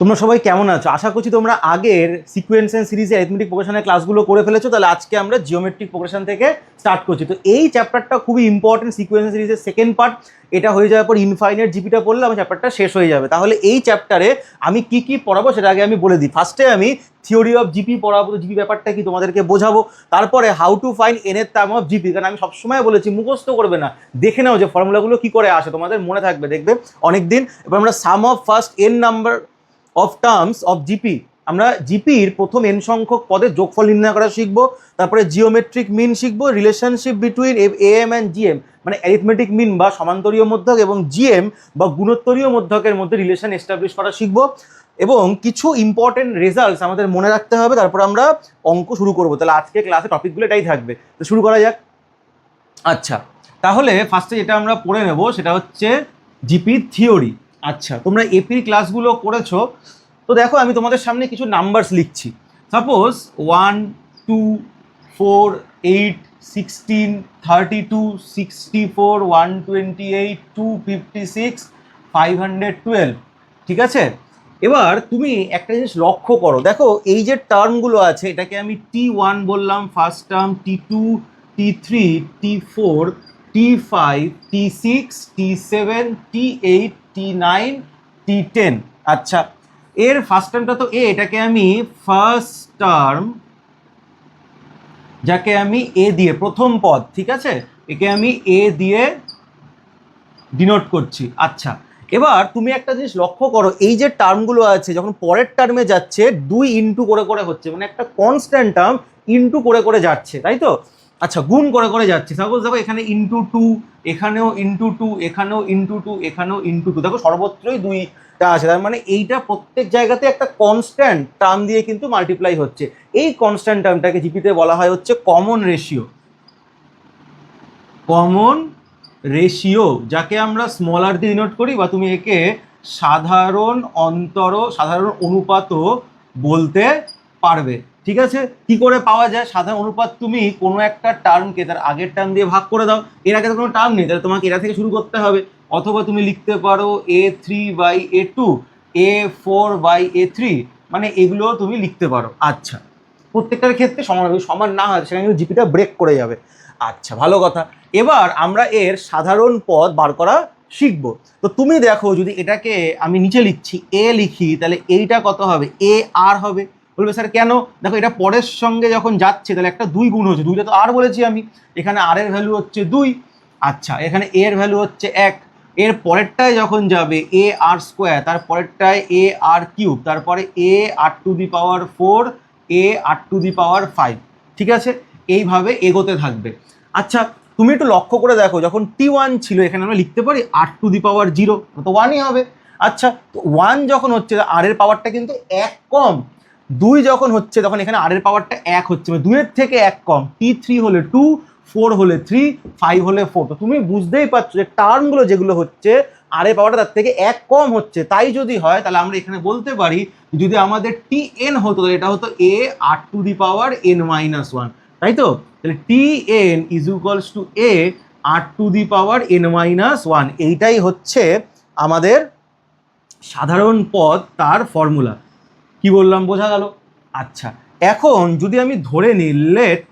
তোমরা সবাই কেমন আছো? আশা করছি তোমরা আগের সিকোয়েন্স এন্ড সিরিজে অ্যারিথমেটিক প্রোগ্রেশনের ক্লাসগুলো করে ফেলেছো। তাহলে আজকে আমরা জিওমেট্রিক প্রোগ্রেশন থেকে স্টার্ট করছি। তো এই চ্যাপ্টারটা খুবই ইম্পর্টেন্ট, সিকোয়েন্স এন্ড সিরিজের সেকেন্ড পার্ট। এটা হয়ে যাওয়ার পর ইনফাইনাইট জিপিটা পড়লে আমার চ্যাপ্টারটা শেষ হয়ে যাবে। তাহলে এই চ্যাপ্টারে আমি কি কি পড়াবো সেটা আগে আমি বলে দিই। ফার্স্টে আমি থিওরি অফ জিপি পড়াবো, জিপি ব্যাপারটা কি তোমাদেরকে বোঝাবো। তারপরে হাউ টু ফাইন্ড এন এর টার্ম অফ জিপি, কারণ আমি সবসময় বলেছি মুখস্থ করবে না, দেখে নাও যে ফর্মুলাগুলো কি করে আসে, তোমাদের মনে থাকবে, দেখবে অনেকদিন। এবার আমরা sum of first N number of terms of GP, আমরা জিপির প্রথম এন সংখ্যক পদের যোগফল নির্ণয় করা শিখবো। তারপরে জিওমেট্রিক মিন শিখবো, relationship between am and GM, মানে অ্যারিথমেটিক মিন বা সমান্তরীয় মধ্যক এবং জিএম বা গুণোত্তরীয় মধ্যকের মধ্যে রিলেশন এস্টাবলিশ করা শিখবো। এবং কিছু ইম্পর্টেন্ট রেজাল্টস আমাদের মনে রাখতে হবে। তারপর আমরা অঙ্ক শুরু করবো। তাহলে আজকে ক্লাসে টপিকগুলো এটাই থাকবে। তো শুরু করা যাক। আচ্ছা, তাহলে ফার্স্টে যেটা আমরা পড়ে নেব সেটা হচ্ছে জিপি থিওরি। আচ্ছা, তোমরা এপির ক্লাসগুলো করেছো তো দেখো, আমি তোমাদের সামনে কিছু নাম্বারস লিখছি। সাপোজ 1, 2, 4, 8, 16, 32, 64, 128, 256, 512, ঠিক আছে? এবার তুমি একটা জিনিস লক্ষ্য করো, দেখো এই যে টার্মগুলো আছে এটাকে আমি T1 বললাম first term, T2, T3, T4, T5, T6, T7, T8, T9, T10। আচ্ছা, এর ফার্স্ট টার্মটা তো এ, এটাকে আমি ফার্স্ট টার্ম, যাকে আমি এ দিয়ে, প্রথম পদ, ঠিক আছে, একে আমি এ দিয়ে ডিনোট করছি। আচ্ছা, এবার তুমি একটা জিনিস লক্ষ্য করো, এই যে টার্মগুলো আছে যখন পরের টার্মে যাচ্ছে 2 ইন্টু করে করে হচ্ছে, মানে একটা কনস্ট্যান্ট টার্ম ইন্টু করে করে যাচ্ছে, তাই তো? আচ্ছা, গুণ করে করে যাচ্ছে। সাপোজ দেখো এখানে ইন্টু 2, এখানেও ইন্টু 2, এখানেও ইন্টু 2, এখানেও ইন্টু 2, দেখো সর্বত্রই 2টা আছে। তার মানে এইটা প্রত্যেক জায়গাতে একটা কনস্ট্যান্ট টার্ম দিয়ে কিন্তু মাল্টিপ্লাই হচ্ছে। এই কনস্ট্যান্ট টার্মটাকে জিপিতে বলা হয় হচ্ছে কমন রেশিও। কমন রেশিও, যাকে আমরা স্মল আর দিয়ে ডিনোট করি, বা তুমি একে সাধারণ সাধারণ অনুপাতও বলতে পারবে, ঠিক আছে? কি করে পাওয়া যায় সাধারণ অনুপাত? তুমি কোনো একটা টার্মকে তার আগের টার্ম দিয়ে ভাগ করে দাও। এর আগে তো কোনো টার্ম নেই, তাহলে তোমাকে এটা থেকে শুরু করতে হবে। অথবা তুমি লিখতে পারো A3/A2, A4/A3, মানে এগুলো তুমি লিখতে পারো। আচ্ছা, প্রত্যেকটার ক্ষেত্রে সমান হবে, সমান না হয় সেখানে কিন্তু জিপিটা ব্রেক করে যাবে। আচ্ছা, ভালো কথা। এবার আমরা এর সাধারণ পদ বার করা শিখব। তো তুমি দেখো, যদি এটাকে আমি নিচে লিখছি এ লিখি, তাহলে এইটা কত হবে? এ আর হবে। বলবে স্যার কেন? দেখো এটা পরের সঙ্গে যখন যাচ্ছে তাহলে একটা 2 গুণ হচ্ছে, 2টা তো আর বলেছি আমি, এখানে আর এর ভ্যালু হচ্ছে 2। আচ্ছা, এখানে এ এর ভ্যালু হচ্ছে 1। এর পরেরটায় যখন যাবে এ আর স্কোয়ার, তার পরেরটায় এ আর কিউব, তারপরে এ R to the power 4, A R to the পাওয়ার 5, ঠিক আছে? এইভাবে এগোতে থাকবে। আচ্ছা, তুমি একটু লক্ষ্য করে দেখো, যখন T1 ছিল এখানে আমরা লিখতে পারি আর টু দি পাওয়ার 0, তো 1ই হবে। আচ্ছা, তো 1 যখন হচ্ছে আর এর পাওয়ারটা কিন্তু 1 কম। 2 যখন হচ্ছে তখন এখানে আর এর পাওয়ারটা 1 হচ্ছে, মানে 2 এর থেকে 1 কম। T3 হলে 2, 4 হলে 3, 5 হলে 4। তো তুমি বুঝতেই পারছো যে টার্মগুলো যেগুলো হচ্ছে আর এর পাওয়ারটা তার থেকে 1 কম হচ্ছে। তাই যদি হয় তাহলে আমরা এখানে বলতে পারি, যদি আমাদের Tn হতো তাহলে এটা হতো a R to the power n-1, তাই তো? তাহলে Tn is equals to a R to the power n-1। এইটাই হচ্ছে আমাদের সাধারণ পদ, তার ফর্মুলা। কি বললাম, বোঝা গেল? আচ্ছা, এখন যদি আমি ধরে নিই লেট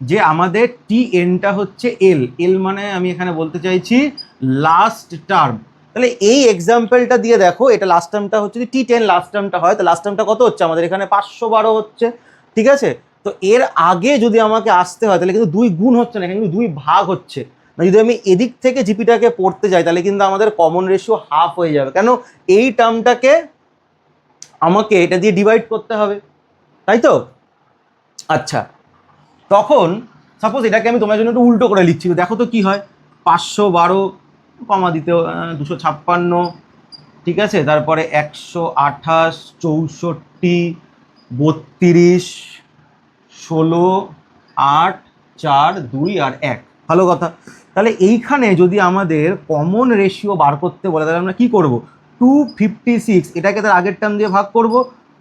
যে আমাদের Tnটা হচ্ছে এল মানে আমি এখানে বলতে চাইছি লাস্ট টার্ম। তাহলে এই এক্সাম্পলটা দিয়ে দেখো, এটা লাস্ট টার্মটা হচ্ছে, যদি T10 লাস্ট টার্মটা হয়, তো লাস্ট টার্মটা কত হচ্ছে আমাদের এখানে? 512 হচ্ছে, ঠিক আছে? তো এর আগে যদি আমাকে আসতে হয় তাহলে কিন্তু 2 গুণ হচ্ছে না, এখানে কিন্তু 2 ভাগ হচ্ছে। যদি আমি এদিক থেকে জিপিটাকে পড়তে যাই তাহলে কিন্তু আমাদের কমন রেশিও হাফ হয়ে যাবে। কেন? এই টার্মটাকে আমাকে এটা দিয়ে ডিভাইড করতে হবে, তাই তো? আচ্ছা, তখন সাপোজ এটাকে আমি তোমার জন্য একটু উল্টো করে লিখছি, দেখো তো কি হয়। 512 কমা দিতে 256, ঠিক আছে, তারপরে 128, 64, 32, 16, 8, 4, 2 আর 1। ভালো কথা। তাহলে এইখানে যদি আমাদের কমন রেশিও বার করতে বলে তাহলে আমরা কি করব? 256 এটাকে তার আগের টার্ম দিয়ে ভাগ করব,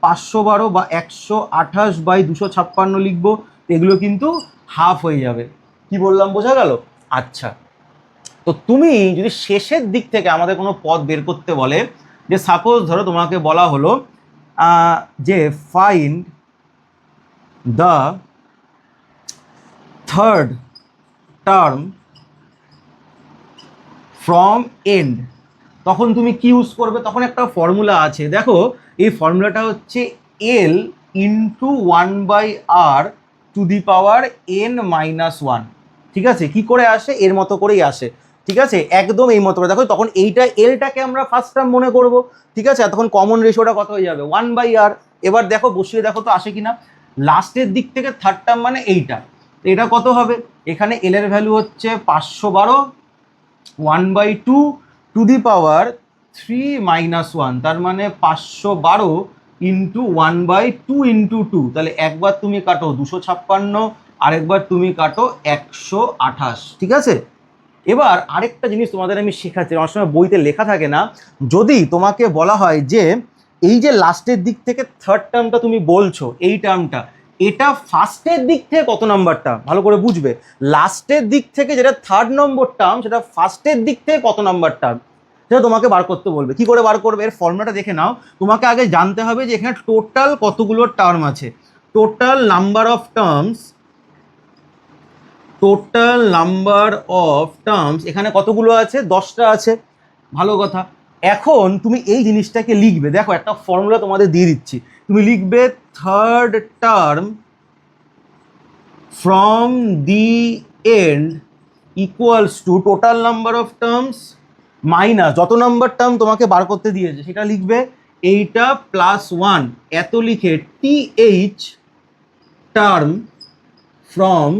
512 বা 128/256 লিখবো। এগুলো কিন্তু হাফ হয়ে যাবে। কি বললাম, বোঝা গেল? আচ্ছা, তো তুমি যদি শেষের দিক থেকে আমাদের কোনো পদ বের করতে বলে, যে সাপোজ ধরো তোমাকে বলা হলো যে find the third term from end, তখন তুমি কি ইউজ করবে? তখন একটা ফর্মুলা আছে, দেখো এই ফর্মুলাটা হচ্ছে L into 1/r two the power n-1। ঠিক আছে, কি করে আসে? এর মতো করেই আসে। ঠিক আছে, একদম এই মতো করে। দেখো তখন এইটা এলটাকে আমরা ফার্স্ট টার্ম মনে করব। ঠিক আছে, তখন কমন রেশিওটা কত হয়ে যাবে? 1/r। এবার দেখো বসিয়ে দেখো তো আসে কিনা। লাস্টের দিক থেকে থার্ড টার্ম মানে এইটা, এটা কত হবে? এখানে এল এর ভ্যালু হচ্ছে 512, 1/2 টু দি পাওয়ার 3-1, তার মানে 512 ইন্টু 1/2 ইন্টু 2। তাহলে একবার তুমি কাটো 256, আরেকবার তুমি কাটো 128। ঠিক আছে, এবার আরেকটা জিনিস তোমাদের আমি শেখাচ্ছি, আমার সময় বইতে লেখা থাকে না। যদি তোমাকে বলা হয় যে এই যে লাস্টের দিক থেকে থার্ড টার্মটা তুমি বলছো, এই টার্মটা এটা ফার্স্টের দিক থেকে কত নাম্বার টার্ম, ভালো করে বুঝবে। লাস্টের দিক থেকে যেটা থার্ড নম্বর টার্ম, সেটা ফার্স্টের দিক থেকে কত নাম্বার টার্ম, সেটা তোমাকে বার করতে বলবে। কি করে বার করবে? এর ফর্মুলাটা দেখে নাও। তোমাকে আগে জানতে হবে যে এখানে টোটাল কতগুলো টার্ম আছে। Total number of terms, total number of terms এখানে কতগুলো আছে? 10টা আছে। ভালো কথা। এখন তুমি এই জিনিসটাকে লিখবে, দেখো একটা ফর্মুলা তোমাদের দিয়ে দিচ্ছি। তুমি লিখবে third term from the end equals to total number of terms minus যত নাম্বার টার্ম তোমাকে বার করতে দিয়েছে সেটা লিখবে, এইটা +1 এত লিখে th term from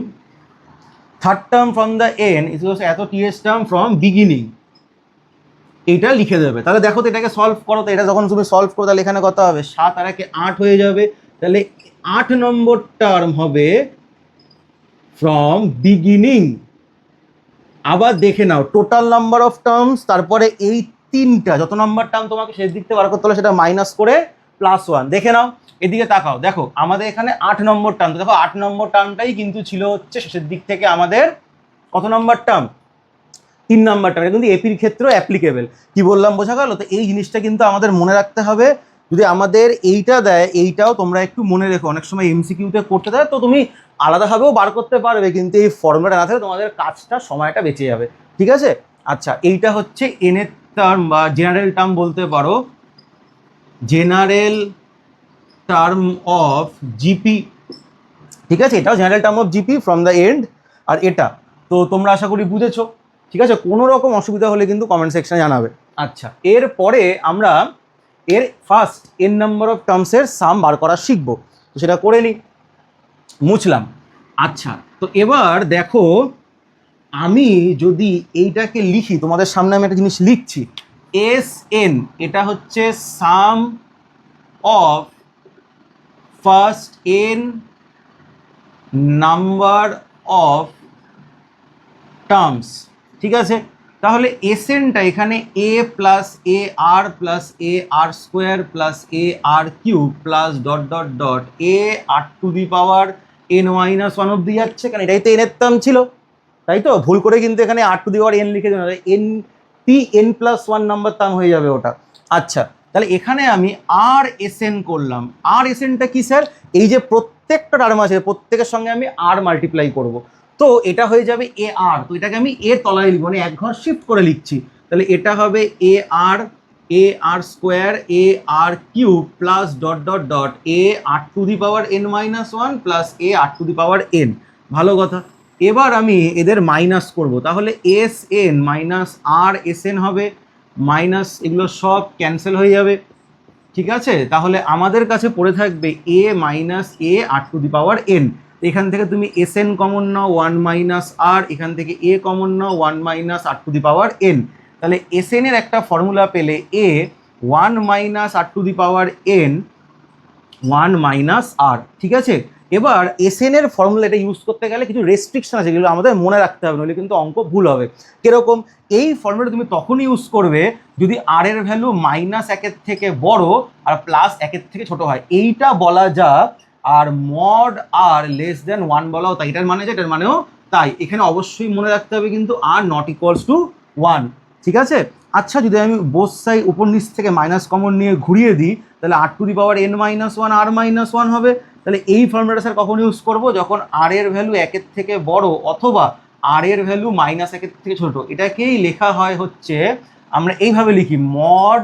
third term from the and equals এত th টার্ম ফ্রম বিগিনিং, এইটা লিখে দেবে। তাহলে দেখো তো এটাকে সলভ করো তো, এটা যখন তুমি সলভ করো তাহলে এখানে কত হবে? 7 আর 1 8 হয়ে যাবে। তাহলে 8 নম্বর টার্ম হবে ফ্রম বিগিনিং। আবার দেখে নাও টোটাল নাম্বার অফ টার্মস, তারপরে এই তিনটা যত নাম্বার টার্ম তোমাকে শেষ দিক থেকে বার করতে হলে সেটা মাইনাস করে +1। দেখে নাও, এদিকে তাকাও, দেখো আমাদের এখানে 8 নম্বর টার্ম। দেখো 8 নম্বর টার্মটাই কিন্তু ছিল হচ্ছে শেষের দিক থেকে আমাদের কত নাম্বার টার্ম? 3 number term. কিন্তু এপির ক্ষেত্রেও অ্যাপ্লিকেবল। কি বললাম বোঝা গেল? তো এই জিনিসটা কিন্তু আমাদের মনে রাখতে হবে। যদি আমাদের এইটা দেয়, এইটাও তোমরা একটু মনে রেখো, অনেক সময় এমসিকিউতে করতে দেয় তো তুমি আলাদাভাবেও বার করতে পারবে, কিন্তু এই ফর্মুলাটা না থাকলে তোমাদের কাজটা সময়টা বেঁচে যাবে। ঠিক আছে, আচ্ছা এইটা হচ্ছে এন এর টার্ম বা জেনারেল টার্ম বলতে পারো, জেনারেল টার্ম অফ জিপি। ঠিক আছে, এটাও general term of GP from the end. আর এটা তো তোমরা আশা করি বুঝেছো। ঠিক আছে, কোনো রকম অসুবিধা হলে কিন্তু কমেন্ট সেকশনে জানাবে। আচ্ছা, এরপরে আমরা এর ফার্স্ট এন নাম্বার অফ টার্মসের সাম বার করা শিখবো, তো সেটা করে নিই। মুছলাম। আচ্ছা, তো এবার দেখো আমি যদি এইটাকে লিখি, তোমাদের সামনে আমি একটা জিনিস লিখছি, এস এন, এটা হচ্ছে sum of first N number of terms. ঠিক আছে, তাহলে এসএনটা এখানে A plus A R plus A R square plus A R cube plus dot dot dot A R to the power n-1 অব্দি যাচ্ছে, কারণ এটাই তো এন এর টার্ম ছিল, তাই তো? ভুল করে কিন্তু এখানে R to the power N লিখে দেবেন, N P n+1 number term হয়ে যাবে ওটা। আচ্ছা, তাহলে এখানে আমি আর এস এন করলাম। আর এস এনটা কি স্যার? এই যে প্রত্যেকটা টার্ম আছে প্রত্যেকের সঙ্গে আমি আর মাল্টিপ্লাই করব, তো এটা হয়ে যাবে এ আর। তো এটাকে আমি এর তলায় লিখবো, মানে এক ঘর শিফট করে লিখছি। তাহলে এটা হবে A R square A R cube plus dot dot dot A R to the power n-1 plus A R to the power n। ভালো কথা। এবার আমি এদের মাইনাস করব, তাহলে S N minus R S N হবে, মাইনাস এগুলো সব ক্যান্সেল হয়ে যাবে। ঠিক আছে, তাহলে আমাদের কাছে পড়ে থাকবে A minus A R to the power N. এখান থেকে তুমি এস এন কমন নাও 1 মাইনাস আর, এখান থেকে এ কমন নাও 1 minus R to the power N. তাহলে এস এন এর একটা ফর্মুলা পেলে A 1 minus R to the power N 1 minus R. ঠিক আছে, এবার এস এন এর ফর্মুলা এটা ইউজ করতে গেলে কিছু রেস্ট্রিকশন আছে যেগুলো আমাদের মনে রাখতে হবে, নইলে কিন্তু অঙ্ক ভুল হবে। কিরকম? এই ফর্মুলাটা তুমি তখনই ইউজ করবে যদি আর এর ভ্যালু -1 থেকে বড় আর +1 থেকে ছোট হয়, এইটা বলা যাক। আর মড আর লেস দেন 1 বলাও তাই, এটার মানে যে এটার মানেও তাই। এখানে অবশ্যই মনে রাখতে হবে কিন্তু আর নট ইকুয়ালস টু 1। ঠিক আছে, আচ্ছা যদি আমি বোথ সাইড উপর নিচ থেকে মাইনাস কমন নিয়ে ঘুরিয়ে দিই তাহলে r⁻n−1 r−1 হবে। তাহলে এই ফর্মুলাটা স্যার কখন ইউজ করব, যখন r এর ভ্যালু 1-এর থেকে বড় অথবা r এর ভ্যালু -1-এর থেকে ছোট। এটাকেই লেখা হয় হচ্ছে, আমরা এইভাবে লিখি মড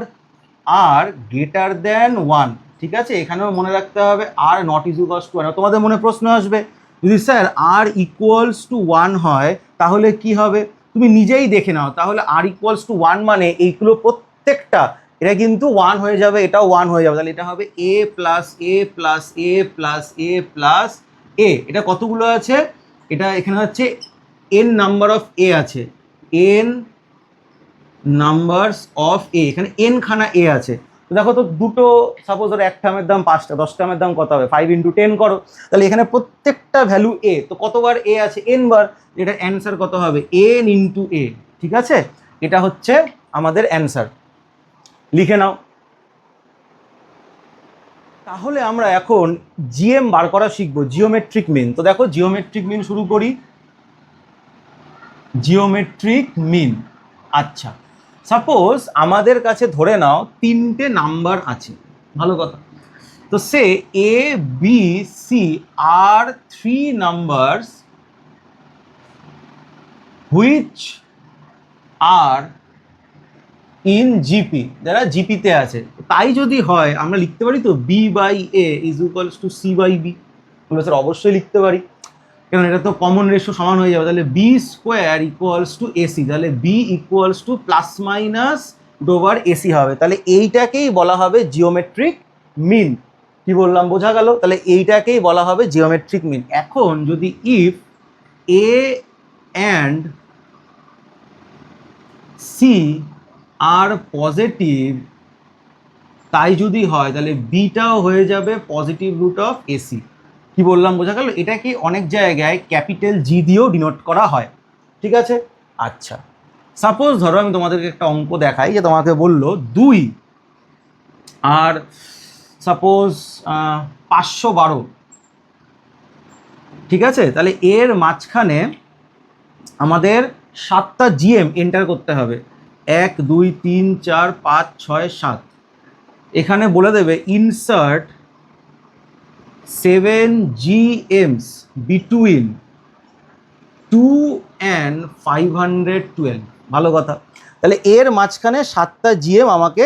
r গ্রেটার দ্যান 1। ঠিক আছে, এখানেও মনে রাখতে হবে r নট ইকুয়ালস টু 1। তোমাদের মনে প্রশ্ন আসবে যদি স্যার r ইকুয়ালস টু 1 হয় তাহলে কি হবে, তুমি নিজেই দেখে নাও। তাহলে r ইকুয়ালস টু 1 মানে এইগুলো প্রত্যেকটা এটা কিন্তু 1 হয়ে যাবে, এটাও 1 হয়ে যাবে। তাহলে এটা হবে a plus A plus A plus A plus A. এটা কতগুলো আছে, এটা এখানে হচ্ছে n নাম্বার অফ এ আছে, n নাম্বারস অফ এ, এখানে n খানা এ আছে। তো দেখো তো দুটো সাপোজ ধরো এক টার্মের দাম 5টা, 10 টার্মের দাম কত হবে, 5 × 10 করো। তাহলে এখানে প্রত্যেকটা ভ্যালু এ, তো কতবার এ আছে, n বার। এটা অ্যান্সার কত হবে, n × a। ঠিক আছে, এটা হচ্ছে আমাদের অ্যান্সার, লিখে নাও। তাহলে আমরা এখন জিএম বার করা শিখবো, জিওমেট্রিক মিন। তো দেখো জিওমেট্রিক মিন শুরু করি, জিওমেট্রিক মিন। আচ্ছা সাপোজ আমাদের কাছে ধরে নাও 3টে নাম্বার আছে, ভালো কথা। তো say A B C are 3 numbers which are in GP, যারা জিপিতে আছে। তাই যদি হয় আমরা লিখতে পারি তো b/a = c/b। আমরা স্যার অবশ্যই লিখতে পারি, কারণ এটা তো কমন রেশিও সমান হয়ে যাবে। তাহলে b² = ac, তাহলে b ± √ac হবে। তাহলে এইটাকেই বলা হবে জিওমেট্রিক মিন। কি বললাম বোঝা গেল? তাহলে এইটাকেই বলা হবে জিওমেট্রিক মিন। এখন যদি if a and c are positive, তাই যদি হয় তাহলে বিটাও হয়ে যাবে পজিটিভ √ac। কি বললাম বোঝা গেল? এটাকে অনেক জায়গায় ক্যাপিটাল জি দিয়েও ডিনোট করা হয়। ঠিক আছে, আচ্ছা সাপোজ ধরো আমি তোমাদেরকে একটা অঙ্ক দেখাই, যে তোমাকে বললো 2 আর সাপোজ 512। ঠিক আছে, তাহলে এর মাঝখানে আমাদের 7টা জিএম এন্টার করতে হবে, 1 2 3 4 5 6 7। এখানে বলে দেবে ইনসার্ট 7 GMs বিটুইন 2 and 512। ভালো কথা, তাহলে এর মাঝখানে 7টা জিএম আমাকে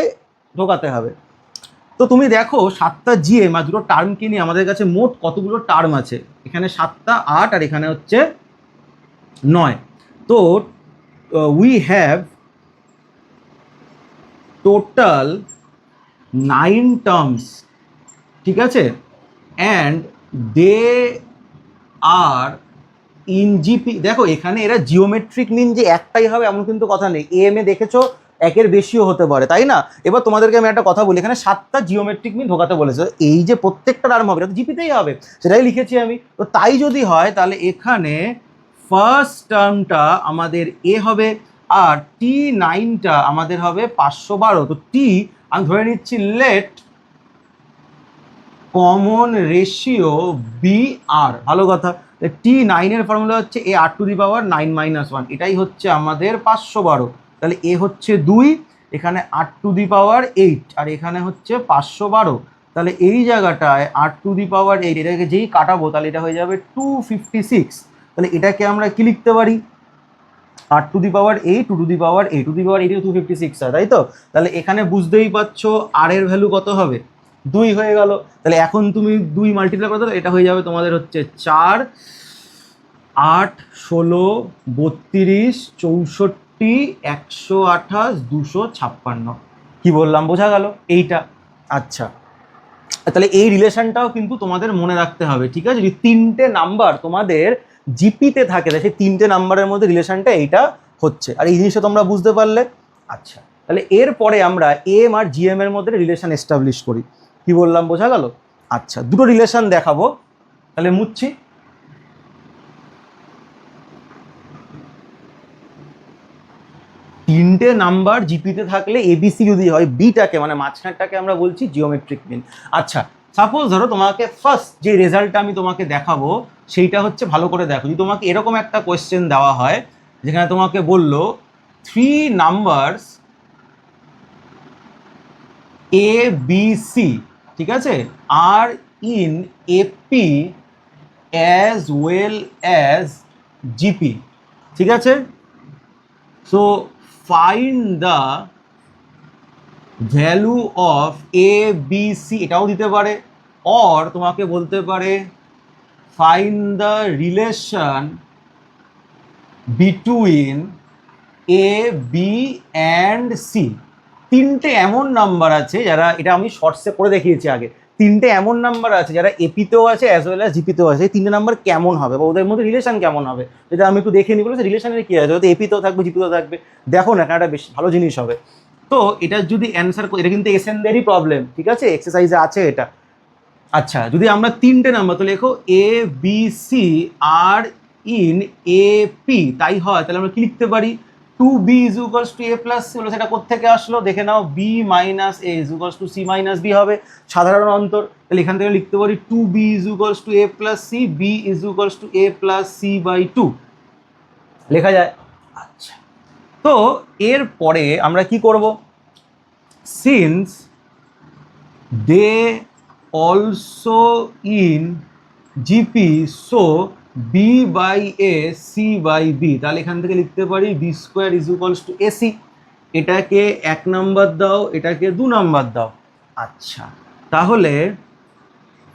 ঢোকাতে হবে। তো তুমি দেখো 7টা জিএম আর দুটো টার্মকে নিয়ে আমাদের কাছে মোট কতগুলো টার্ম আছে, এখানে 7টা 8 আর এখানে হচ্ছে 9। তো উই হ্যাভ টোটাল 9 টার্মস। ঠিক আছে, and they are in GP. দেখো এখানে এরা জিওমেট্রিক মিন যে একটাই হবে এমন কিন্তু কথা নেই, এম এ দেখেছো একের বেশিও হতে পারে, তাই না? এবার তোমাদেরকে আমি একটা কথা বলি, এখানে 7টা জিওমেট্রিক মিন ঢোকাতে বলেছে, এই যে প্রত্যেকটা টার্ম হবে এটা তো জিপিতেই হবে, সেটাই লিখেছি আমি। তো তাই যদি হয় তাহলে এখানে ফার্স্ট টার্মটা আমাদের এ হবে, আর T9টা আমাদের হবে 512। তো টি আমি ধরে নিচ্ছি লেট কমন রেশিও BR। ভালো কথা, T9 এর ফর্মুলা হচ্ছে a⁻9 - 1, এটাই হচ্ছে আমাদের 512। তাহলে এ হচ্ছে 2, এখানে 8⁸ আর এখানে হচ্ছে 512। তাহলে এই জায়গাটায় 8⁸, এটাকে যেই কাটাবো তাহলে এটা হয়ে যাবে 256। তাহলে এটাকে আমরা কি লিখতে পারি, 8⁸, 2⁸, 256 হয়, তাই তো? তাহলে এখানে বুঝতেই পারছো আর এর ভ্যালু কত হবে, 2 হয়ে গেল। তাহলে এখন তুমি 2 মাল্টিপ্লাই করে দাও, এটা হয়ে যাবে তোমাদের হচ্ছে 4 8 16 32 64 128 256। কি বললাম বোঝা গেল এইটা? আচ্ছা, তাহলে এই রিলেশনটাও কিন্তু তোমাদের মনে রাখতে হবে। ঠিক আছে, যদি 3টে নাম্বার তোমাদের জিপিতে থাকে তাহলে সেই 3টে নাম্বারের মধ্যে রিলেশনটা এইটা হচ্ছে। আর এই জিনিসটা তোমরা বুঝতে পারলে। আচ্ছা, তাহলে এরপরে আমরা এম আর জিএম এর মধ্যে রিলেশন এস্টাবলিশ করি। কি বললাম বোঝা গেল? আচ্ছা, দুটো রিলেশন দেখাবো, তাহলে মুছছি। তিনটে নাম্বার জিপিতে থাকলে এবিসি যদি হয়, বিটাকে মানে মাঝখানটাকে আমরা বলছি জিওমেট্রিক মিন। আচ্ছা সাপোজ ধরো তোমাকে ফার্স্ট যে রেজাল্টটা আমি তোমাকে দেখাবো সেইটা হচ্ছে, ভালো করে দেখো, যদি তোমাকে এরকম একটা কোয়েশ্চেন দেওয়া হয় যেখানে তোমাকে বললো 3 নাম্বারস এ বি সি, ঠিক আছে, are in AP as well as GP, ঠিক আছে। So find the value of A B C, এটাও দিতে পারে, অর তোমাকে বলতে পারে find the relation between A B and C. তিনটে এমন নাম্বার আছে যারা, এটা আমি শর্টসে করে দেখিয়েছি আগে, তিনটে এমন নাম্বার আছে যারা এপিতেও আছে অ্যাজ ওয়েল অ্যাজ জিপিতেও আছে। এই তিনটে নাম্বার কেমন হবে বা ওদের মধ্যে রিলেশন কেমন হবে, যেটা আমি একটু দেখে নিই, বলেছে রিলেশনের কী আছে, হয়তো এপিতেও থাকবে জিপিতেও থাকবে, দেখো না একটা বেশ ভালো জিনিস হবে। তো এটার যদি অ্যান্সার, এটা কিন্তু এসএনদেরই প্রবলেম, ঠিক আছে, এক্সারসাইজে আছে এটা। আচ্ছা, যদি আমরা তিনটে নাম্বার তো লেখো A B C are in A P, তাই হয়, তাহলে আমরা কি লিখতে পারি, two B is equals to A plus C. হলো সেটা কোত্থেকে আসলো দেখে নাও, B minus A is equals to C minus B হবে সাধারণ অন্তর। তাহলে এখান থেকে লিখতে পারি two B is equals to A plus C, B is equals to A plus C by two, লেখা যায়। আচ্ছা, তো এর পরে আমরা কি করব, since they also in GP so B by A C by B, তাহলে এখান থেকে লিখতে পারি B square is equals to AC. এটাকে 1 নাম্বার দাও, এটাকে 2 নাম্বার দাও। আচ্ছা, তাহলে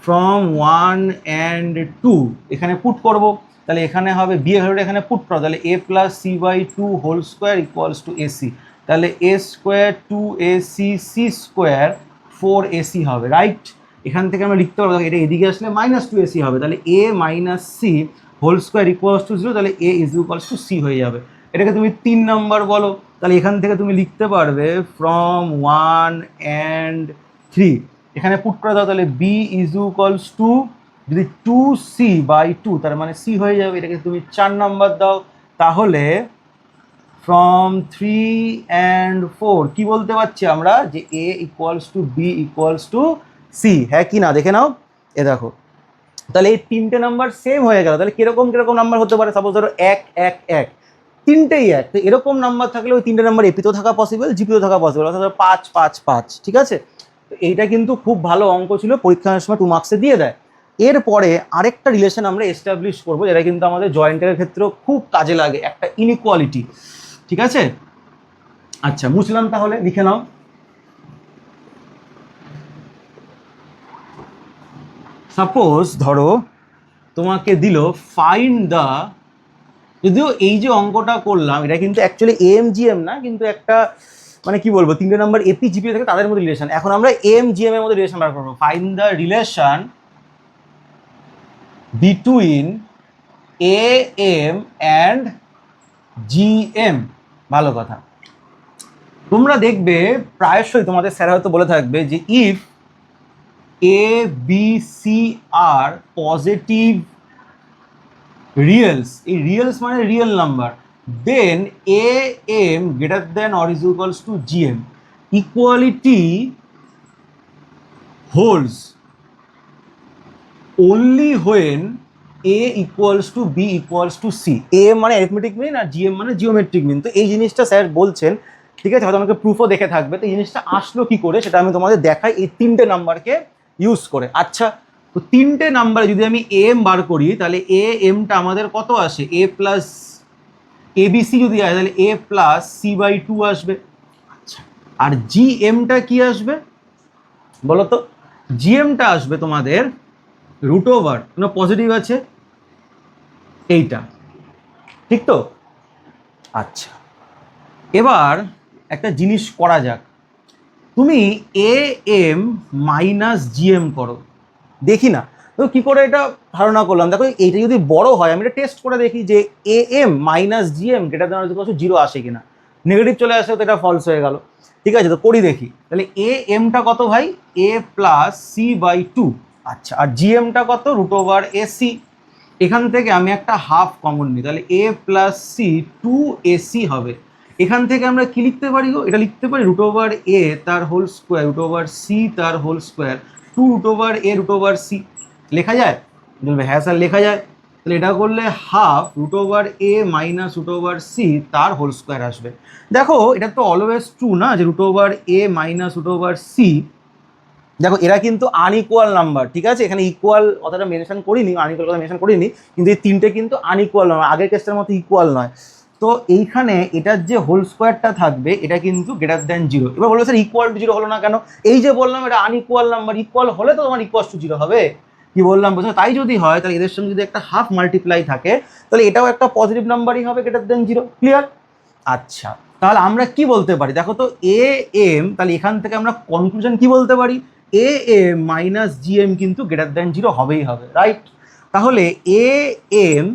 ফ্রম 1 অ্যান্ড 2 এখানে পুট করব, তাহলে এখানে হবে বি এর ভ্যালুটা এখানে পুট করো, তাহলে A plus C by two whole square equals to AC, তাহলে A square two AC C square 4ac হবে, রাইট। এখান থেকে আমরা লিখতে পারবো, এটা এদিকে আসলে মাইনাস 2ac হবে, তাহলে A minus C whole square equals to 0, তাহলে A is equals to C হয়ে যাবে। এটাকে তুমি 3 নাম্বার বলো, তাহলে এখান থেকে তুমি লিখতে পারবে ফ্রম 1 অ্যান্ড 3 এখানে পুট করে দাও, তাহলে বি ইজ ইকুয়ালস টু যদি 2c বাই 2, তার মানে সি হয়ে যাবে। এটাকে তুমি 4 নাম্বার দাও, তাহলে ফ্রম 3 অ্যান্ড 4 কি বলতে পারছি আমরা, যে A equals to B equals to C, হ্যাঁ কি না দেখে নাও। এ দেখো, তাহলে এই তিনটে নাম্বার সেম হয়ে গেল। তাহলে কিরকম কিরকম নাম্বার হতে পারে, সাপোজ ধরো 1 1 1, তিনটেই 1, তো এরকম নাম্বার থাকলে ওই তিনটে নাম্বার এপিতেও থাকা পসিবল জিপিতেও থাকা পসিবল, অর্থাৎ 5 5 5, ঠিক আছে। তো এইটা কিন্তু খুব ভালো অঙ্ক ছিল, পরীক্ষার সময় 2 মার্কসে দিয়ে দেয়। এরপরে আরেকটা রিলেশন আমরা এস্টাবলিশ করবো, যেটা কিন্তু আমাদের জয়েন্টের ক্ষেত্রেও খুব কাজে লাগে, একটা ইনইকুয়ালিটি, ঠিক আছে। আচ্ছা, বুঝলাম, তাহলে লিখে নাও। সাপোজ ধরো তোমাকে দিল ফাইন্ড দ্য, যদিও এই যে অঙ্কটা করলাম এটা কিন্তু অ্যাকচুয়ালি এএমজিএম না, কিন্তু একটা মানে কি বলবো, তিনটে নাম্বার এপি জিপি থাকে তাদের মধ্যে রিলেশন। এখন আমরা এএমজিএম এর মধ্যে রিলেশন বার করবো, find the relation between A M and GM. ভালো কথা, তোমরা দেখবে প্রায়শই তোমাদের স্যার হয়তো বলে থাকবে যে if A B C are positive reals, এই রিয়েলস মানে real number, then A M greater than or is equals to GM, equality holds only when a equals to b equals to c। a মানে arithmetic মিন আর GM মানে geometric mean. তো এই জিনিসটা sir বলছেন, ঠিক আছে, হয়তো আমাকে প্রুফও দেখে থাকবে। তো এই জিনিসটা আসলো কি করে সেটা আমি তোমাদের দেখাই এই তিনটে নাম্বারকে ইউজ করে। আচ্ছা, তো তিনটে নাম্বারে যদি আমি এম বার করি, তাহলে এ এমটা আমাদের কত আসে, এ প্লাস এবিসি যদি আসে তাহলে A plus C by two আসবে। আচ্ছা, আর জি এমটা কি আসবে বলো তো, জিএমটা আসবে তোমাদের রুট ওভার, কোনো পজিটিভ আছে এইটা, ঠিক তো। আচ্ছা, এবার একটা জিনিস করা যাক, তুমি এ এম মাইনাস জিএম করো, দেখি না তো কি করে এটা ধারণা করলাম। দেখো এইটা যদি বড় হয়, আমি এটা টেস্ট করে দেখি যে A M minus GM greater than or equal to 0 আসে কিনা। নেগেটিভ চলে আসে তো এটা ফলস হয়ে গেল, ঠিক আছে। তো করি দেখি, তাহলে এ এমটা কত ভাই, এ প্লাস সি বাই টু। আচ্ছা, আর জিএমটা কত, রুট ওভার এসি। এখান থেকে আমি একটা হাফ কমন নিই, তাহলে এ প্লাস সি 2ac হবে। এখান থেকে আমরা কি লিখতে পারি গো, এটা লিখতে পারি রুট ওভার এ তার whole square root over C তার whole square 2 root over A root over C, লেখা যায়? বলবে হ্যাঁ স্যার লেখা যায়। তাহলে এটা করলে half root over A minus root over C তার হোল স্কোয়ার আসবে। দেখো এটা তো অলওয়েজ ট্রু না যে root over A minus root over C, দেখো এরা কিন্তু আনইকুয়াল নাম্বার, ঠিক আছে, এখানে ইকুয়াল কথাটা মেনশন করিনি, আনইকুয়াল কথা মেনশন করিনি, কিন্তু এই তিনটে কিন্তু আনইকুয়াল নয়, আগের কেসটার মতো ইকুয়াল নয়। তো এইখানে এটার যে হোল স্কোয়ারটা থাকবে এটা কিন্তু গ্রেটার দ্যান জিরো। এবার বলবো স্যার ইকুয়াল টু জিরো হলো না কেন? এই যে বললাম এটা আনইকুয়াল নাম্বার, ইকুয়াল হলে তো তোমার ইকুয়াল টু জিরো হবে। কি বললাম বুঝছো? তাই যদি হয় তাহলে এদের সঙ্গে যদি একটা হাফ মাল্টিপ্লাই থাকে তাহলে এটাও একটা পজিটিভ নাম্বারই হবে গ্রেটার দ্যান জিরো। ক্লিয়ার? আচ্ছা, তাহলে আমরা কি বলতে পারি দেখো তো, এ এম, তাহলে এখান থেকে আমরা কনক্লুশন কি বলতে পারি, A M minus G M কিন্তু গ্রেটার দ্যান জিরো হবেই হবে, রাইট? তাহলে A M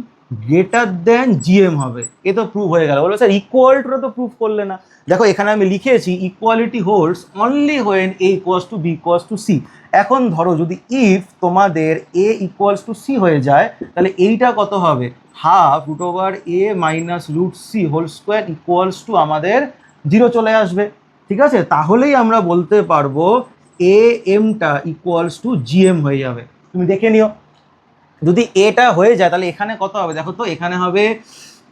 greater than G M হবে, এ তো প্রুভ হয়ে গেল। বলবো স্যার ইকুয়াল টুটা তো প্রুভ করলে না। দেখো এখানে আমি লিখেছি equality holds only when A equals to B equals to C. এখন ধরো যদি ইফ তোমাদের এ ইকুয়ালস টু সি হয়ে যায় তাহলে এইটা কত হবে, half root over A minus root C whole square equals to আমাদের জিরো চলে আসবে, ঠিক আছে? তাহলেই আমরা বলতে পারবো এ এমটা ইকুয়ালস টু জি এম হয়ে যাবে। তুমি দেখে নিও, যদি এটা হয়ে যায় তাহলে এখানে কত হবে দেখো তো, এখানে হবে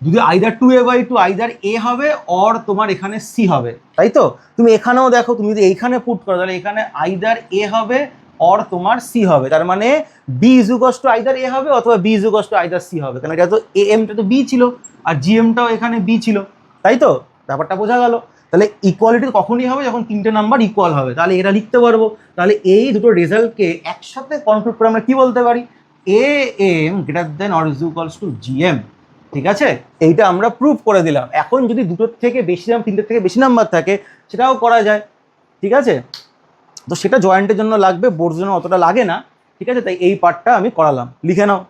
যদি either two A by two, either A হবে অর তোমার এখানে সি হবে, তাই তো? তুমি এখানেও দেখো, তুমি যদি এইখানে পুট করো তাহলে এখানে আইদার এ হবে অর তোমার সি হবে, তার মানে বি ইজুকস টু আইদার এ হবে অথবা বি ইজুকস টু আইদার সি হবে, কারণ এটা তো এ এমটা তো বি ছিল আর জি এমটাও এখানে বি ছিল, তাই তো? ব্যাপারটা বোঝা গেল? তাহলে ইকুয়ালিটি কখনই হবে যখন তিনটে নাম্বার ইকুয়াল হবে, তাহলে এটা লিখতে পারবো। তাহলে এই দুটো রেজাল্টকে একসাথে কনক্লুড করে আমরা কি বলতে পারি, A M greater than or equals to G M, ঠিক আছে? এইটা আমরা প্রুভ করে দিলাম। এখন যদি দুটোর থেকে বেশি তিনটের থেকে বেশি নাম্বার থাকে সেটাও করা যায়, ঠিক আছে? তো সেটা জয়েন্টের জন্য লাগবে, বোর্ডের জন্য অতটা লাগে না, ঠিক আছে? তাই এই পার্টটা আমি করালাম, লিখে নাও।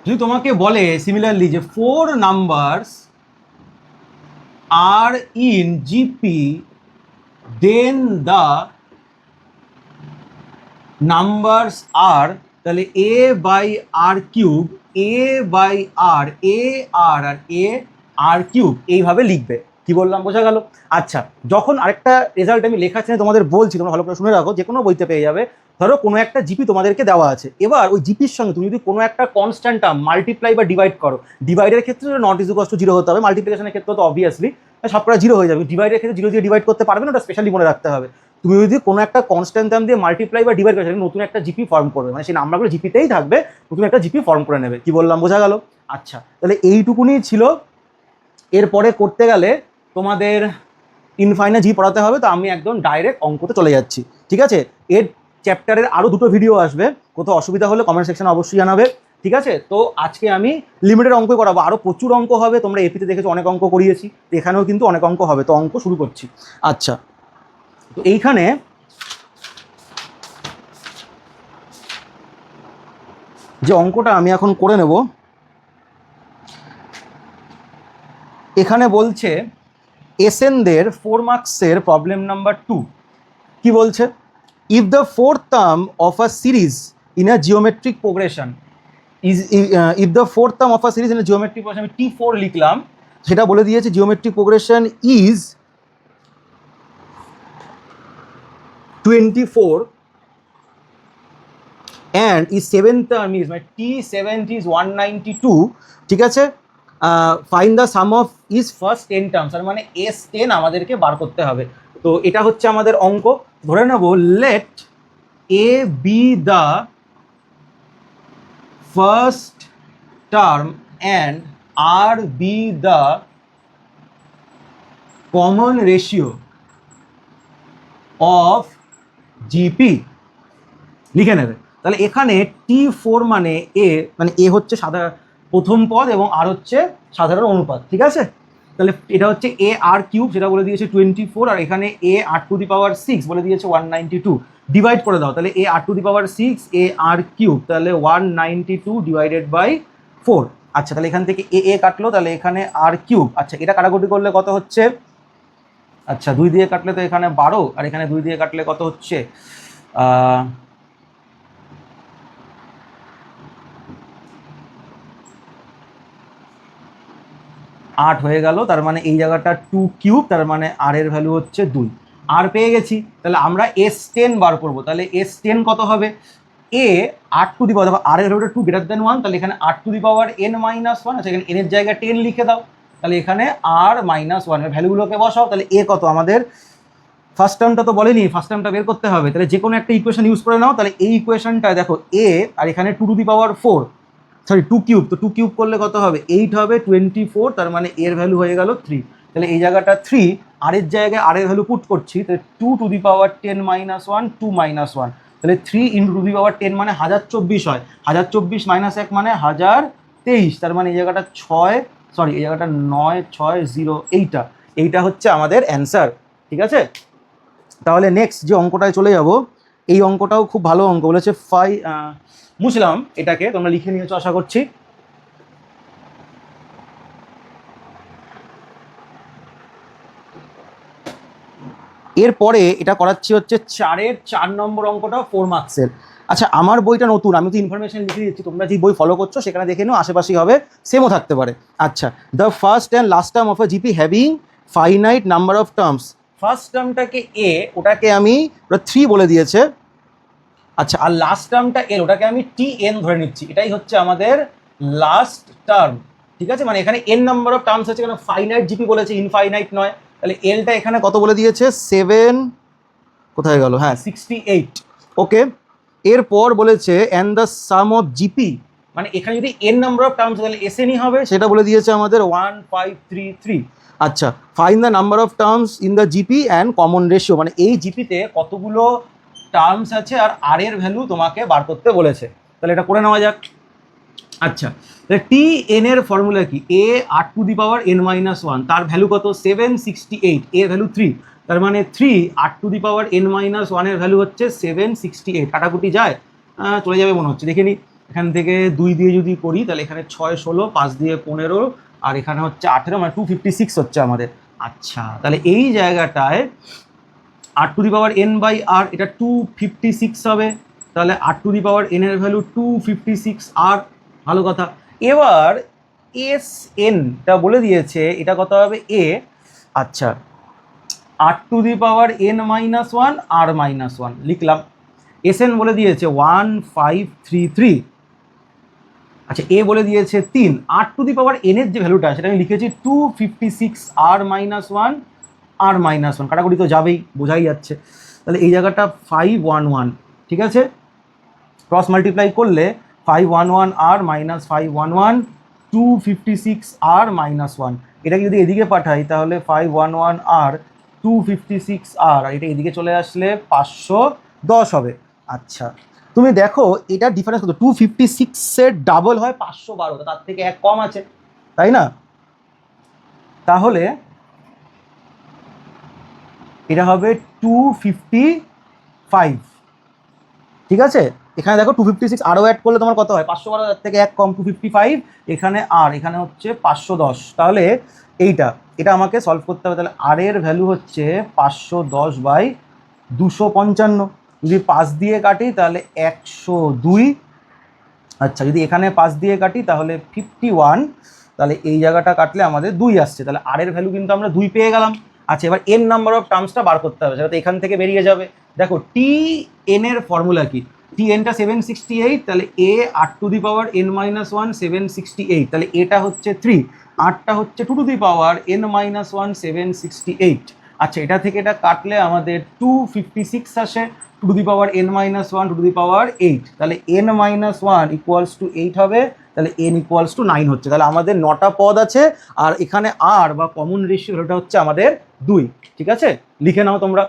যদি তোমাকে বলে সিমিলারলি যে 4 numbers are in GP then the numbers are, তাহলে A by R cube, A by R, A R R A R cube, এইভাবে লিখবে। কি বললাম বোঝা গেল? আচ্ছা, যখন আরেকটা রেজাল্ট আমি লেখাচ্ছি তোমাদের বলছি, তোমরা ভালো করে শুনে রাখো, যে কোনো বইতে পেয়ে যাবে। ধরো কোনো একটা জিপি তোমাদেরকে দেওয়া আছে, এবার ওই জিপির সঙ্গে তুমি যদি কোনো একটা কনস্ট্যান্ট টার্ম মাল্টিপ্লাই বা ডিভাইড করো, ডিভাইডের ক্ষেত্রে নট ইকুয়ালস টু জিরো হতে হবে, মাল্টিপ্লিকেশনের ক্ষেত্রে তো অবভিয়াসলি সবকটা জিরো হয়ে যাবে, ডিভাইডের ক্ষেত্রে জিরো দিয়ে ডিভাইড করতে পারবে না, ওটা স্পেশালি মনে রাখতে হবে। তুমি যদি কোনো একটা কনস্ট্যান্ট টার্ম দিয়ে মাল্টিপ্লাই বা ডিভাইড করে নতুন একটা জিপি ফর্ম করবে, মানে সেই নাম্বারগুলো জিপিতেই থাকবে, নতুন একটা জিপি ফর্ম করে নেবে। কি বললাম বোঝা গেল? আচ্ছা, তাহলে এইটুকুনি ছিল। এরপরে করতে গেলে তোমাদের ইনফাইনাইট জি পড়াতে হবে, তো আমি একদম ডাইরেক্ট অঙ্কতে চলে যাচ্ছি, ঠিক আছে? এর চ্যাপ্টারের আরও দুটো ভিডিও আসবে, কোথাও অসুবিধা হলে কমেন্ট সেকশনে অবশ্যই জানাবে, ঠিক আছে? তো আজকে আমি লিমিটেড অঙ্ক করাবো, আরও প্রচুর অঙ্ক হবে, তোমরা এপিতে দেখেছো অনেক অঙ্ক করিয়েছি, এখানেও কিন্তু অনেক অঙ্ক হবে, তো অঙ্ক শুরু করছি। আচ্ছা, তো এইখানে যে অঙ্কটা আমি এখন করে নেব, এখানে বলছে এসএনদের 4 মার্কসের প্রবলেম নাম্বার 2। কি বলছে, if the fourth term of a series in a geometric progression is, if the fourth term of a series in a geometric progression, আমি T4 লিখলাম, সেটা বলে দিয়েছে geometric progression is 24 and is seventh term is my T7 is 192, ঠিক আছে? Find the some of is first 10 terms, তার মানে S10 আমাদেরকে বার করতে হবে। তো এটা হচ্ছে আমাদের অঙ্ক। ধরে নেব let A be the first term and R be the common ratio of GP, লিখে নেবে। তাহলে এখানে T4 মানে এ হচ্ছে প্রথম পদ এবং আর হচ্ছে সাধারণ অনুপাত, ঠিক আছে? তাহলে এটা হচ্ছে এ আর কিউব, সেটা বলে দিয়েছে 24, আর এখানে এ আর টু দি পাওয়ার 6 বলে দিয়েছে 192। ডিভাইড করে দাও, তাহলে A R to the power 6 A R cube, তাহলে 192 ডিভাইডেড বাই 4। আচ্ছা, তাহলে এখান থেকে এ কাটলো, তাহলে এখানে আর কিউব। আচ্ছা, এটা কাটাকুটি করলে কত হচ্ছে, আচ্ছা 2 দিয়ে কাটলে তো এখানে 12, আর এখানে 2 দিয়ে কাটলে কত হচ্ছে, 8 হয়ে গেল। তার মানে এই জায়গাটা 2 কিউব, তার মানে আর এর ভ্যালু হচ্ছে 2। আর পেয়ে গেছি, তাহলে আমরা S10 বার করবো। তাহলে S10 কত হবে, এ আর টু দি পাওয়ার, দেখো আর এর ভ্যালুটা 2 গ্রেটার দেন 1, তাহলে এখানে R to the power n minus 1 আছে, এখানে n এর জায়গায় 10 লিখে দাও, তাহলে এখানে আর মাইনাস 1 এর ভ্যালুগুলোকে বসাও। তাহলে এ কত আমাদের, ফার্স্ট টার্মটা তো বলেনি, ফার্স্ট টার্মটা বের করতে হবে, তাহলে যে কোনো একটা ইকুয়েশন ইউজ করে নাও। তাহলে এই ইকুয়েশনটা দেখো এ আর এখানে 2 to the power 4, sorry 2 cube, তো 2 কিউব করলে কত হবে 8 হবে, 24, তার মানে এর ভ্যালু হয়ে গেল 3। তাহলে এই জায়গাটা 3, আর এর জায়গায় আর এর ভ্যালু পুট করছি, তাহলে 2 to the power 10 minus 1, 2 minus 1, তাহলে 3 ইন্টু টু দি পাওয়ার 10 মানে 1024 হয়, 1024 মাইনাস 1 মানে 1023, তার মানে এই জায়গাটা 6, সরি এই জায়গাটা 960, এইটা হচ্ছে আমাদের অ্যান্সার। ঠিক আছে, তাহলে নেক্সট যে অঙ্কটায় চলে যাব, এই অঙ্কটাও খুব ভালো অঙ্ক বলেছে। মুছলাম এটাকে, তোমরা লিখে নিয়েছো আশা করছি। এরপরে এটা করাচ্ছি হচ্ছে 4 নম্বর অঙ্কটা 4 মার্কসের। আচ্ছা আমার বইটা নতুন, আমি তো ইনফরমেশন লিখে দিচ্ছি, তোমরা যে বই ফলো করছো সেখানে দেখে নিও, আশেপাশেই হবে, সেমও থাকতে পারে। আচ্ছা, the first and last term of a GP having finite number of terms, first টার্মটাকে এ, ওটাকে আমি, ওটা 3 বলে দিয়েছে। আচ্ছা, আর লাস্ট টার্মটা এল, ওটাকে আমি টি এন ধরে নিচ্ছি, এটাই হচ্ছে আমাদের লাস্ট টার্ম। ঠিক আছে, মানে এখানে এন নাম্বার অফ টার্মস আছে, কেন ফাইনাইট জিপি বলেছে, ইনফাইনাইট নয়। তাহলে এলটা এখানে কত বলে দিয়েছে 7, কোথায় গেল, হ্যাঁ 68। ওকে, এরপর বলেছে and the some of GP, মানে এখানে যদি এন নাম্বার অফ টার্মস তাহলে এস এনই হবে, সেটা বলে দিয়েছে আমাদের 1533। আচ্ছা, find the number of terms in the GP and common ratio, মানে এই জিপিতে কতগুলো টার্মস আছে আর আর এর ভ্যালু তোমাকে বার করতে বলেছে, তাহলে এটা করে নেওয়া যাক। আচ্ছা, তাহলে টি এন এর ফর্মুলা কি, A R to the power N minus 1, তার ভ্যালু কত 768, এর ভ্যালু 3, তার মানে 3 R to the power N minus 1 এর ভ্যালু হচ্ছে 768। কাটাকুটি যায়, চলে যাবে মনে হচ্ছে, দেখে নি এখান থেকে 2 দিয়ে যদি করি তাহলে এখানে 6 16, 5 দিয়ে 15, আর এখানে হচ্ছে 18, মানে 256 হচ্ছে আমাদের। আচ্ছা, তাহলে এই জায়গাটায় R to the power N by R, এটা 256 হবে, তাহলে R to the power N এর ভ্যালু 256 আর, ভালো কথা। এবার এস এনটা বলে দিয়েছে, এটা কত হবে এ, আচ্ছা R to the power N minus 1 R minus 1 লিখলাম, এস এন বলে দিয়েছে 1533। আচ্ছা, এ বলে দিয়েছে 3, R to the power N এর যে ভ্যালুটা সেটা আমি লিখেছি 256 আর মাইনাস 1 আর মাইনাস 1, কাটাকুটি তো যাবেই, বোঝাই যাচ্ছে। তাহলে এই জায়গাটা 511, ঠিক আছে, ক্রস মাল্টিপ্লাই করলে 511 আর মাইনাস 511, 256 আর মাইনাস 1, এটাকে যদি এদিকে পাঠাই তাহলে 511 আর 256 আর এটা এদিকে চলে আসলে 510 হবে। আচ্ছা, তুমি দেখো এটা ডিফারেন্স কত, 256-এর ডাবল হয় 512, তার থেকে 1 কম আছে, তাই না? তাহলে এটা হবে 255, ঠিক আছে। এখানে দেখো 256 আরও অ্যাড করলে তোমার কত হয়, 512 থেকে 1 কম 255, এখানে আর এখানে হচ্ছে 510, তাহলে এটা আমাকে সলভ করতে হবে। তাহলে আর এর ভ্যালু হচ্ছে 510/255, যদি 5 দিয়ে কাটি তাহলে 102। আচ্ছা, যদি এখানে 5 দিয়ে কাটি তাহলে 51, তাহলে এই জায়গাটা কাটলে আমাদের 2 আসছে, তাহলে আর এর ভ্যালু কিন্তু আমরা 2 পেয়ে গেলাম। আচ্ছা, এবার এন নাম্বার অফ টার্মসটা বার করতে হবে, সেটা তো এখান থেকে বেরিয়ে যাবে। দেখো টি এন এর ফর্মুলা কি, টি এনটা 768, তাহলে A R to the power N minus 1 768, তাহলে এটা হচ্ছে 3, আরটা হচ্ছে 2 to the power N minus 1 768। আচ্ছা, এটা থেকে এটা কাটলে আমাদের 256 আসে, 2 to the power N minus 1 2 to the power 8, তাহলে এন মাইনাস 1 ইকুয়ালস টু 8 হবে, তাহলে এন ইকুয়ালস টু 9 হচ্ছে। তাহলে আমাদের 9টা পদ আছে, আর এখানে আর বা কমন রেশিও ওটা হচ্ছে আমাদের 2। ঠিক আছে, লিখে নাও তোমরা।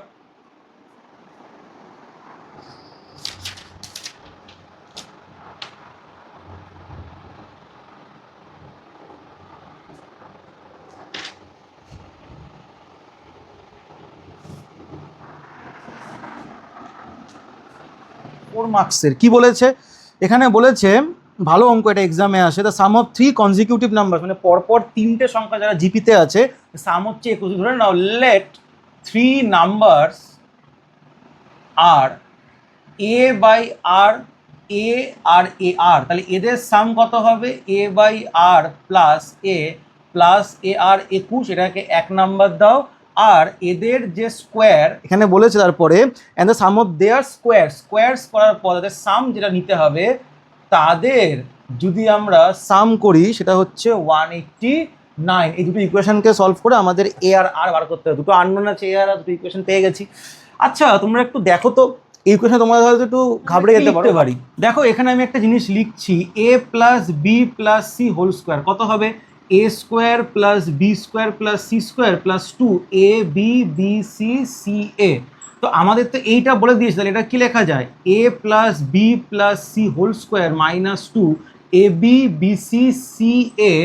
মার্কসের কি বলেছে, এখানে বলেছে ভালো অঙ্ক, এটা এক্সামে আসে, the some of 3 consecutive number, মানে পরপর 3টে সংখ্যা যারা জিপিতে আছে, সাম হচ্ছে 21। ধরে নাও let 3 numbers are A by R, A R A R, তাহলে এদের সাম কত হবে, এ বাই আর প্লাস এ আর 21, এটাকে 1 নাম্বার দাও, আর এদের যে স্কোয়ার এখানে বলেছে তারপরে and the some of their squares করার পর তাদের সাম যেটা নিতে হবে তাদের যদি আমরা সাম করি সেটা হচ্ছে 189। এই দুটো ইকুয়েশনকে সলভ করে আমাদের এ আর আর বার করতে হবে। দুটো আননোন আছে, এ আর দুটো ইকুয়েশন পেয়ে গেছি। আচ্ছা তোমরা একটু দেখো তো এই ইকুয়েশন তোমরা হয়তো একটু ঘাবড়ে যেতে পারি। দেখো এখানে আমি একটা জিনিস লিখছি, A plus B plus C whole square কত হবে, A square plus B square plus C square plus 2 A B B C C A. তো আমাদের তো এইটা বলে দিয়েছে, তাহলে এটা কি লেখা যায়, A plus B plus C whole square minus 2 A B B C C A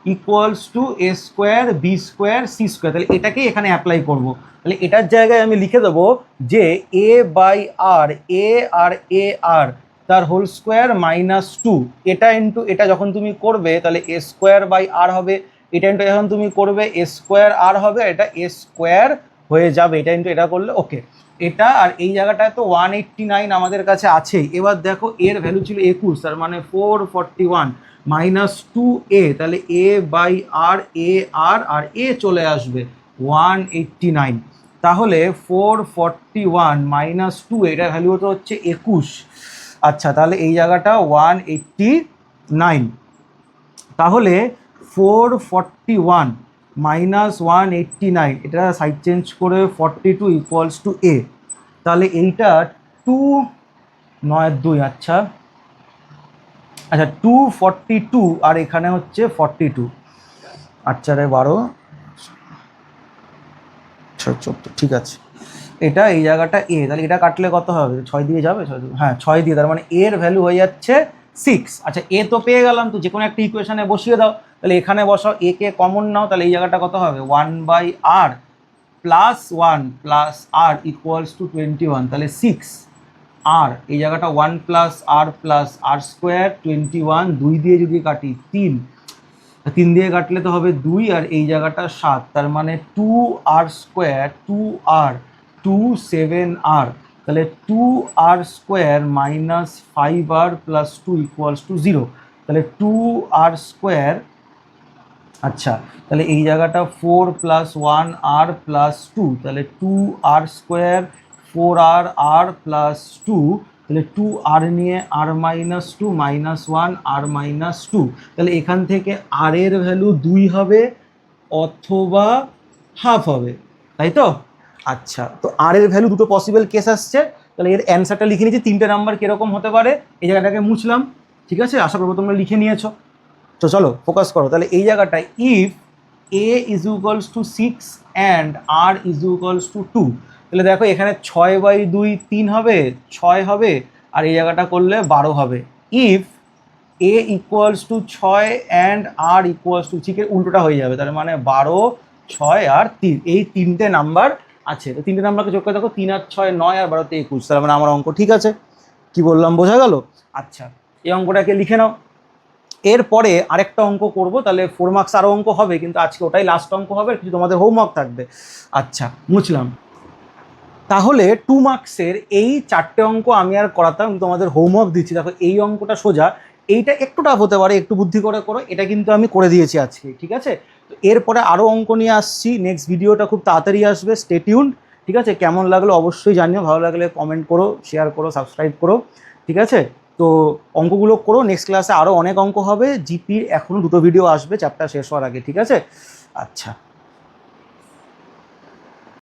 equals to A square B square C square. তাহলে এটাকেই এখানে অ্যাপ্লাই করব। তাহলে এটার জায়গায় আমি লিখে দেবো যে এ by R A R A আর তার হোল স্কোয়ার মাইনাস 2, এটা ইন্টু এটা যখন তুমি করবে তাহলে এ স্কোয়ার বাই আর হবে, এটা ইন্টু যখন তুমি করবে এ স্কোয়ার আর হবে, এটা এ স্কোয়ার হয়ে যাবে, এটা ইন্টু এটা করলে ওকে। এটা আর এই জায়গাটায় তো 189 আমাদের কাছে আছেই। এবার দেখো এর ভ্যালু ছিল 21, তার মানে 441 মাইনাস 2a, তাহলে A by R A R R এ চলে আসবে 189। তাহলে 441 মাইনাস 2 এটার ভ্যালু তো হচ্ছে 21। আচ্ছা তাহলে এই জায়গাটা 189। তাহলে 441 মাইনাস 189 এটা সাইড চেঞ্জ করে 42 ইকুয়ালস টু এ। তাহলে এইটা 292, আচ্ছা আচ্ছা 242 আর এখানে হচ্ছে 42, আচ্ছা রে 12 14, ঠিক আছে। এটা এই জায়গাটা এ, তাহলে এটা কাটলে কত হবে, 6 দিয়ে যাবে, 6 দিয়ে, হ্যাঁ 6 দিয়ে, তার মানে এর ভ্যালু হয়ে যাচ্ছে 6। আচ্ছা এ তো পেয়ে গেলাম, তো যে কোনো একটা ইকুয়েশনে বসিয়ে দাও। তাহলে এখানে বসাও, এ কে কমন নাও, তাহলে এই জায়গাটা কত হবে 1 by R plus 1 plus R equals to 21, তাহলে 6 আর এই জায়গাটা 1 প্লাস আর স্কোয়ার 21, 2 দিয়ে যদি কাটি 3 দিয়ে কাটলে তো হবে 2 আর এই জায়গাটা 7, তার মানে 2 আর স্কোয়ার 2 আর 2 7 আর, তাহলে 2 R square minus 5 R plus 2 equals to 0, তাহলে 2 আর স্কোয়ার। আচ্ছা তাহলে এই জায়গাটা 4 প্লাস 1 আর প্লাস 2, তাহলে 2 আর স্কোয়ার 4 আর আর প্লাস 2, তাহলে 2 আর নিয়ে আর মাইনাস 2 মাইনাস 1 আর মাইনাস 2, তাহলে এখান থেকে আর এর ভ্যালু 2 হবে অথবা হাফ হবে, তাই তো? আচ্ছা তো আর এর ভ্যালু দুটো পসিবল কেস আসছে, তাহলে এর অ্যান্সারটা লিখে নিয়েছি। 3টে নাম্বার কীরকম হতে পারে এই জায়গাটাকে মুছলাম, ঠিক আছে, আশা করবো তোমরা লিখে নিয়েছো। তো চলো ফোকাস করো। তাহলে এই জায়গাটায় if A is equals to 6 and R is equals to 2, তাহলে দেখো এখানে 6/2 3 হবে, 6 হবে, আর এই জায়গাটা করলে 12 হবে। If A equals to 6 and R equals to 6 এর উল্টোটা হয়ে যাবে, তার মানে 12 6 আর 3, এই 3টে নাম্বার আছে। তো 3টে নাম্বারকে যোগ করে দেখো 3 আর 6 9 আর 12 তে 21, তার মানে আমার অঙ্ক ঠিক আছে। কি বললাম বোঝা গেল? আচ্ছা এই অঙ্কটাকে লিখে নাও। এরপরে আরেকটা অঙ্ক করব, তাহলে 4 মার্কস আরও অঙ্ক হবে, কিন্তু আজকে ওটাই লাস্ট অঙ্ক হবে, কিছু তোমাদের হোমওয়ার্ক থাকবে। আচ্ছা মুছলাম। তাহলে 2 মার্কসের এই 4টে অঙ্ক আমি আর করাতাম, কিন্তু তোমাদের হোমওয়ার্ক দিচ্ছি। দেখো এই অঙ্কটা সোজা, এইটা একটু টাফ হতে পারে, একটু বুদ্ধি করে করো, এটা কিন্তু আমি করে দিয়েছি আজকে, ঠিক আছে? তো এরপরে আরও অঙ্ক নিয়ে আসছি, নেক্সট ভিডিওটা খুব তাড়াতাড়ি আসবে, স্টে টিউনড, ঠিক আছে? কেমন লাগলো অবশ্যই জানিও, ভালো লাগলে কমেন্ট করো, শেয়ার করো, সাবস্ক্রাইব করো, ঠিক আছে? তো অঙ্কগুলো করো, নেক্সট ক্লাসে আরও অনেক অঙ্ক হবে। জিপির এখনও 2টো ভিডিও আসবে চ্যাপ্টার শেষ হওয়ার আগে, ঠিক আছে? আচ্ছা।